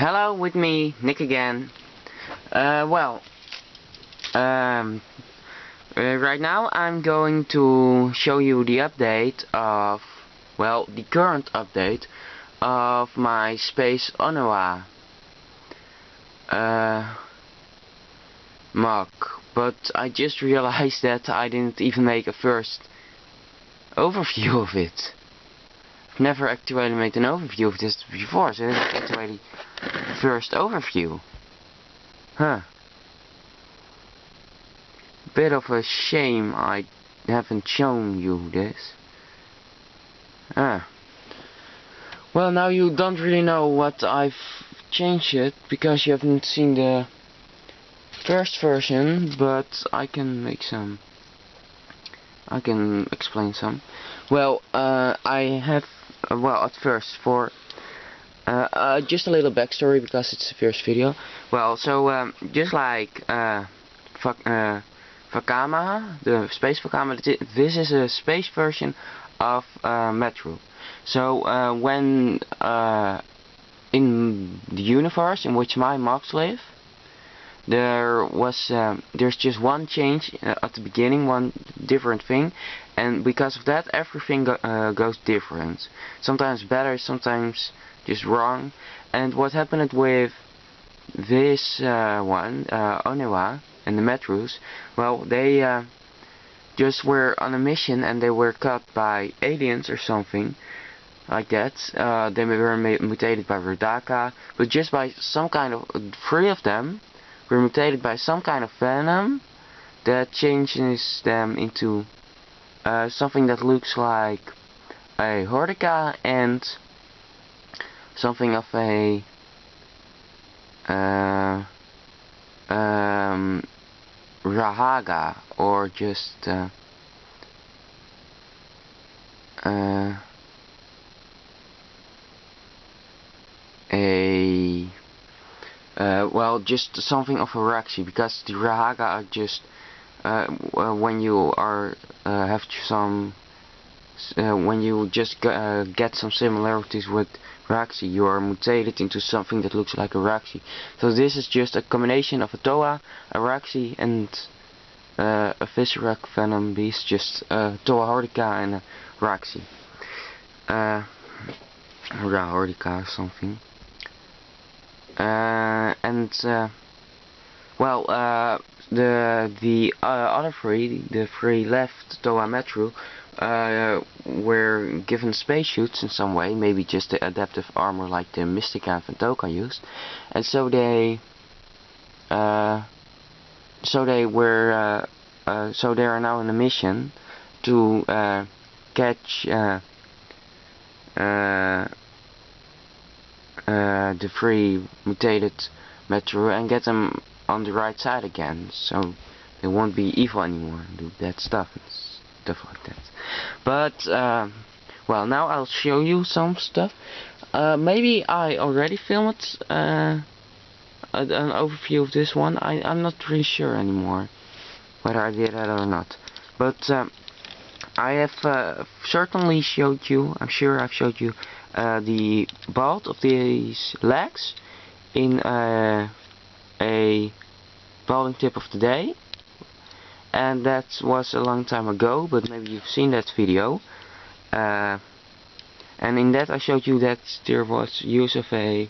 Hello, with me, Nick again. Right now I'm going to show you the update of, the current update of my Space Onewa MOC. But I just realized that I didn't even make a first overview of it. I've never actually made an overview of this before, so this is actually the first overview. Bit of a shame I haven't shown you this. Well, now you don't really know what I've changed it, because you haven't seen the first version, but I can explain some. Well, I have, at first, for just a little backstory, because it's the first video. Well, so just like Vakama, the space Vakama, this is a space version of Metru. So when in the universe in which my MOCs live, there's just one change at the beginning, one different thing, and because of that everything goes different. Sometimes better, sometimes just wrong. And what happened with this Onewa and the Metrus, well, they just were on a mission and they were caught by aliens or something like that. They were mutated by Radaka, but just by some kind of, 3 of them were mutated by some kind of venom that changes them into something that looks like a Hordica and something of a Rahaga, or just just something of a Raxi, because the Rahaga are just when you are when you just get some similarities with Raxi, you are mutated into something that looks like a Raxi. So this is just a combination of a Toa, a Raxi, and a Visorak venom beast, just Toa Hordica and a Raxi. Hordica or something. The other 3, the 3 left, Toa Metru, were given spacesuits in some way, maybe just the adaptive armor like the Mystica and Fantoka used, and so they are now on a mission to catch the 3 mutated Metru and get them on the right side again, so they won't be evil anymore and do bad stuff and stuff like that. But now I'll show you some stuff. Maybe I already filmed an overview of this one. I'm not really sure anymore whether I did that or not. But I have certainly showed you, I'm sure I've showed you the build of these legs in a building tip of the day, and that was a long time ago, but maybe you've seen that video. And in that I showed you that there was use of a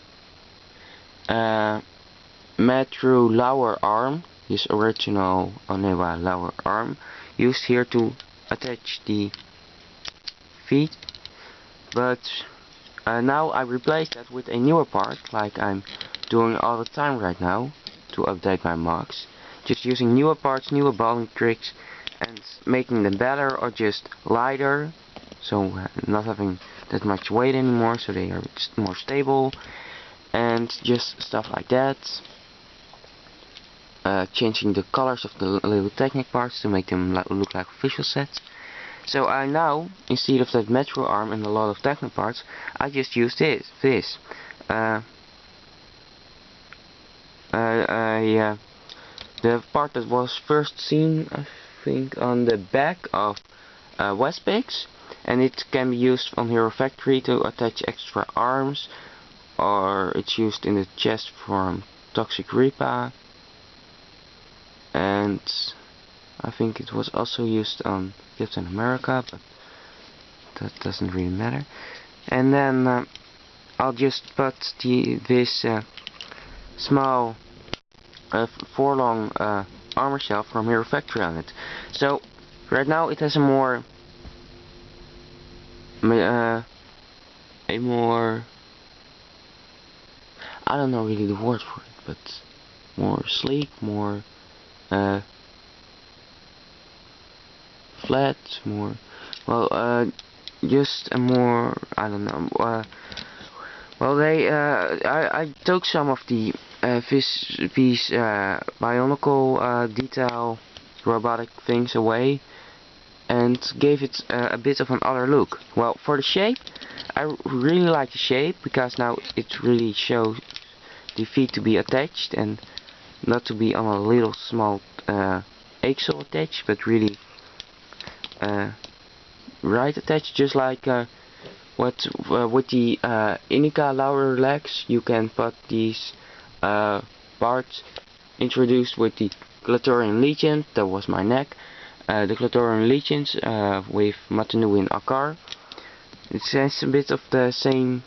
Metru lower arm, this original Onewa lower arm, used here to attach the feet, but now I replaced that with a newer part, like I'm doing all the time right now to update my MOCs. Just using newer parts, newer balding tricks, and making them better or just lighter, so not having that much weight anymore, so they are more stable, and just stuff like that. Changing the colors of the little technic parts to make them look like official sets. So I now, instead of that Metru arm and a lot of technic parts, I just use this. The part that was first seen, I think, on the back of Westpix, and it can be used on Hero Factory to attach extra arms or it's used in the chest from Toxic Reaper, and I think it was also used on Captain America, but that doesn't really matter. And then I'll just put this small 4-long armor shell from Hero Factory on it. So right now it has a more I don't know really the word for it, but more sleek, more flat, more, well, just a more, I don't know, well, I took some of the these Bionicle detail robotic things away and gave it a bit of another look. Well, for the shape, I really like the shape, because now it really shows the feet to be attached and not to be on a little small axle attached, but really right attached, just like what with the Inika lower legs. You can put these parts introduced with the Glatorian Legion. That was my neck. The Glatorian Legions with Matanu and Akar. It has a bit of the same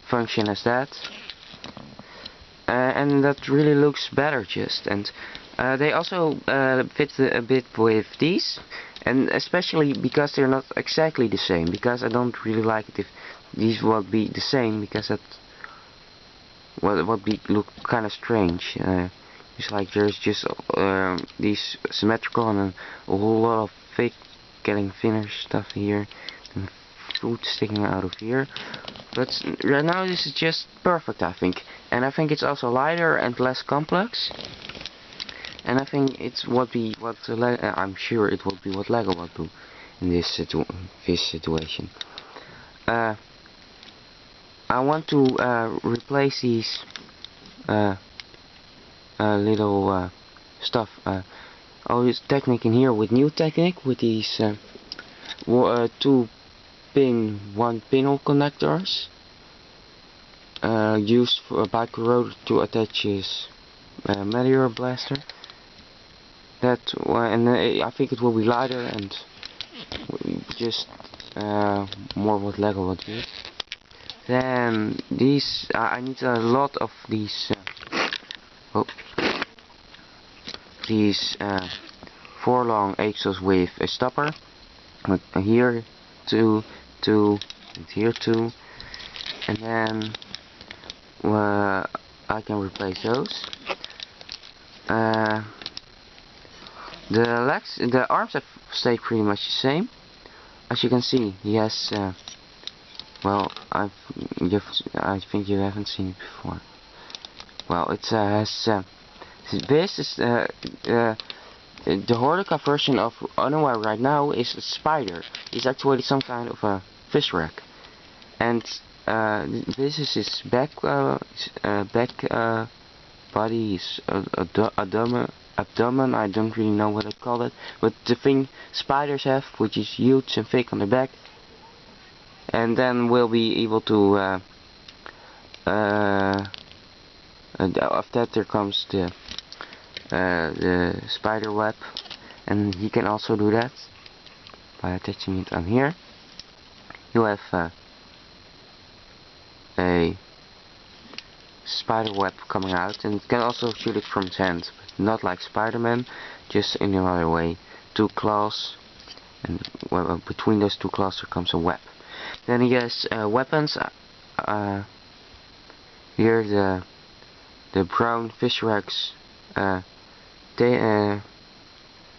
function as that, and that really looks better just. And they also fit a bit with these, and especially because they're not exactly the same, because I don't really like it if these would be the same, because that would be look kind of strange. It's like there's just these symmetrical and a whole lot of fake getting thinner stuff here and food sticking out of here. But right now this is just perfect, I think. And I think it's also lighter and less complex. And I think it's what I'm sure it will be what Lego will do in this situation. I want to replace these little stuff. I'll use technique in here with new technique with these 2-pin 1-pinhole connectors used by Kraata to attach his meteor blaster. That and I think it will be lighter and just more what Lego would do. Then these I need a lot of these these 4 long axles with a stopper. Here 2, and here 2, and then I can replace those. The arms have stayed pretty much the same. As you can see, he has well, I think you haven't seen it before. Well, it has this is the Hordica version of Onewa right now is a spider. It's actually some kind of a Visorak, and this is his back body, his abdomen. I don't really know what I call it, but the thing spiders have, which is huge and thick on the back. And then we'll be able to after that there comes the spider web, and he can also do that by attaching it on here. You have a spider web coming out, and it can also shoot it from its hand, but not like Spider-Man, just in another way. 2 claws, and between those 2 claws there comes a web. Then he has weapons. Here the brown Visoraks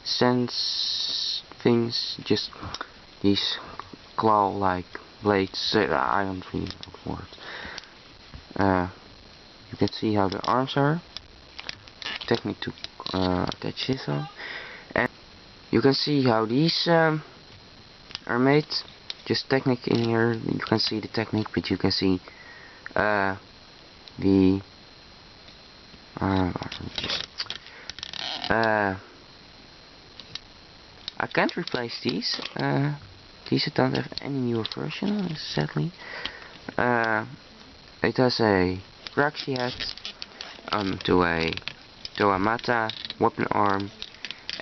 sense things, just these claw-like blades. I don't really know the word. You can see how the arms are. Technique to attach this on, and you can see how these are made. Just technique in here. You can see the technique, but you can see I can't replace these. These don't have any newer version, sadly. It has a Raxi head to a Toa Metru weapon arm,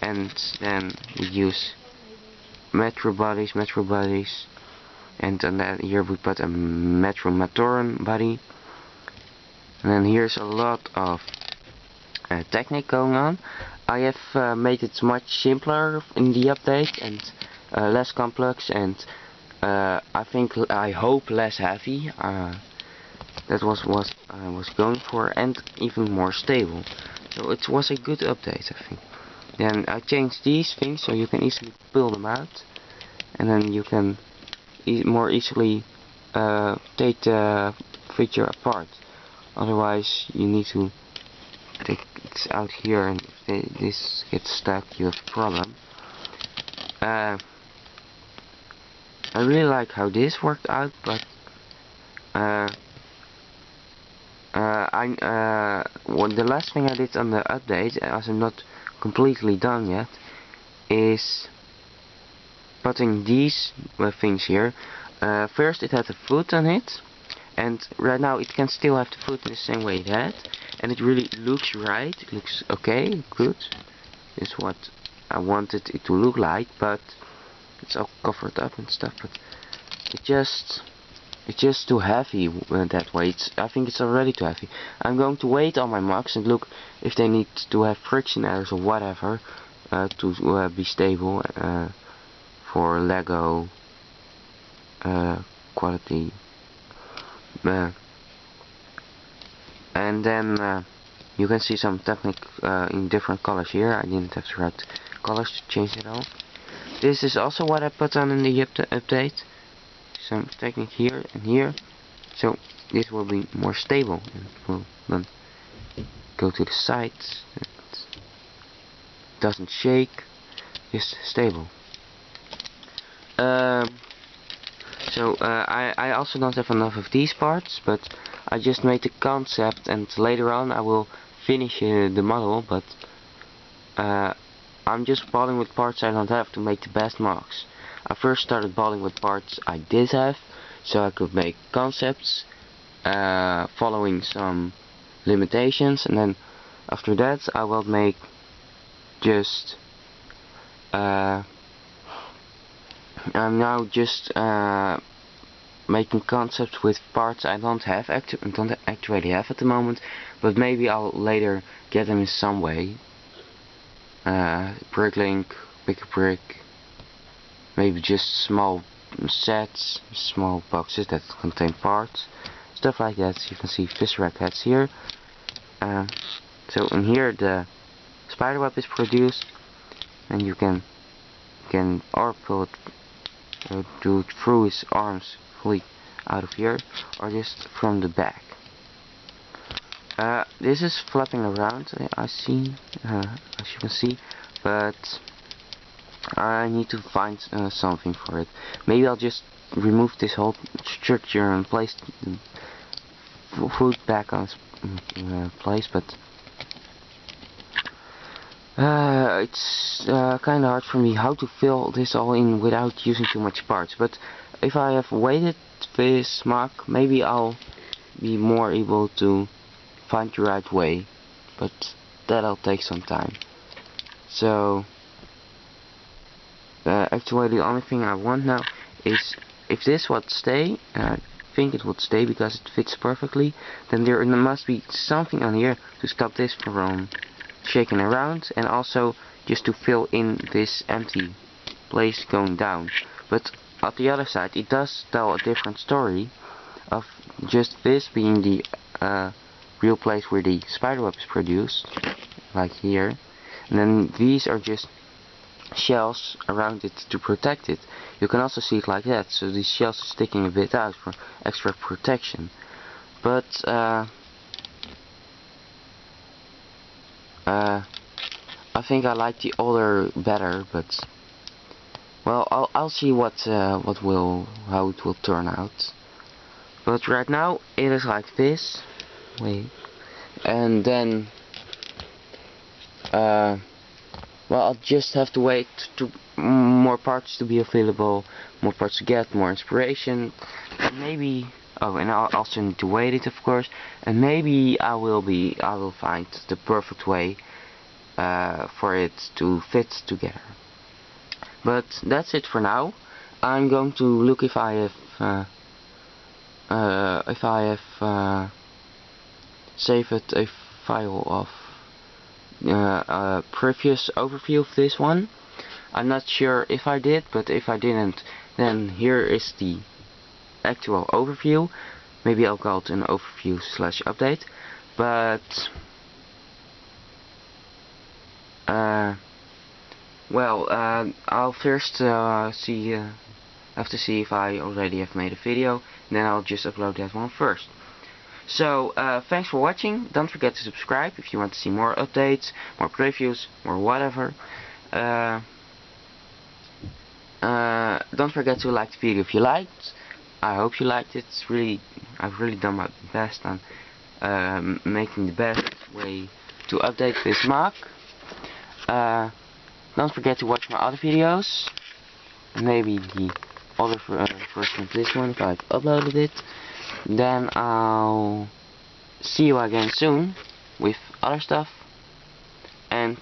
and then we use Metru bodies, and on that here we put a Matoran body. And then here's a lot of technique going on. I have made it much simpler in the update and less complex, and I hope less heavy. That was what I was going for, and even more stable. So it was a good update, I think. Then I changed these things so you can easily pull them out, and then you can more easily take the feature apart. Otherwise you need to take it out here, and if this gets stuck you have a problem. I really like how this worked out, but the last thing I did on the update, as I'm not completely done yet, is putting these things here. First it had a foot on it, and right now it can still have the foot in the same way it had, and it really looks right. It looks okay, good. This is what I wanted it to look like, but it's all covered up and stuff. But it's just too heavy that way. I think it's already too heavy. I'm going to weight all my MOCs and look if they need to have friction errors or whatever to be stable for Lego quality. And then you can see some technique in different colors here. I didn't have the right colors to change it all. This is also what I put on in the update. Some technique here and here, so this will be more stable and will then go to the sides. It doesn't shake, just stable. I also don't have enough of these parts, but I just made the concept, and later on I will finish the model, but I'm just balling with parts I don't have to make the best MOCs. I first started balling with parts I did have, so I could make concepts following some limitations, and then after that I will make just I'm now just making concepts with parts I don't actually have at the moment, but maybe I'll later get them in some way. Brick link, bigger brick, maybe just small sets, small boxes that contain parts, stuff like that. So you can see Visorak heads here. So in here the spider web is produced, and you can or pull it through his arms fully out of here, or just from the back. This is flapping around, I see, as you can see, but I need to find something for it. Maybe I'll just remove this whole structure and place the food back on place, but it's kinda hard for me how to fill this all in without using too much parts. But if I have weighted this MOC, maybe I'll be more able to find the right way, but that'll take some time. So actually the only thing I want now is, if this would stay, I think it would stay because it fits perfectly, then there must be something on here to stop this from shaking around, and also just to fill in this empty place going down. But on the other side it does tell a different story of just this being the real place where the spiderweb is produced, like here, and then these are just shells around it to protect it. You can also see it like that, so these shells are sticking a bit out for extra protection. But I think I like the older better, but well, I'll see how it will turn out. But right now it is like this. Wait, and then well, I'll just have to wait to more parts to be available, more parts to get, more inspiration, and maybe. Oh, and I'll also need to wait it, of course, and maybe I will find the perfect way for it to fit together. But that's it for now. I'm going to look if I have saved a file of previous overview of this one. I'm not sure if I did, but if I didn't, then here is the actual overview. Maybe I'll call it an overview / update, but well, I'll first have to see if I already have made a video, then I'll just upload that one first. So thanks for watching. Don't forget to subscribe if you want to see more updates, more previews, or whatever. Don't forget to like the video if you liked. I hope you liked it. I've really done my best on making the best way to update this MOC. Don't forget to watch my other videos. Maybe the other version of this one if I've uploaded it. Then I'll see you again soon with other stuff. And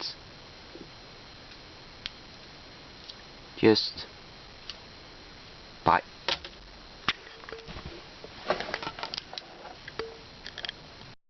just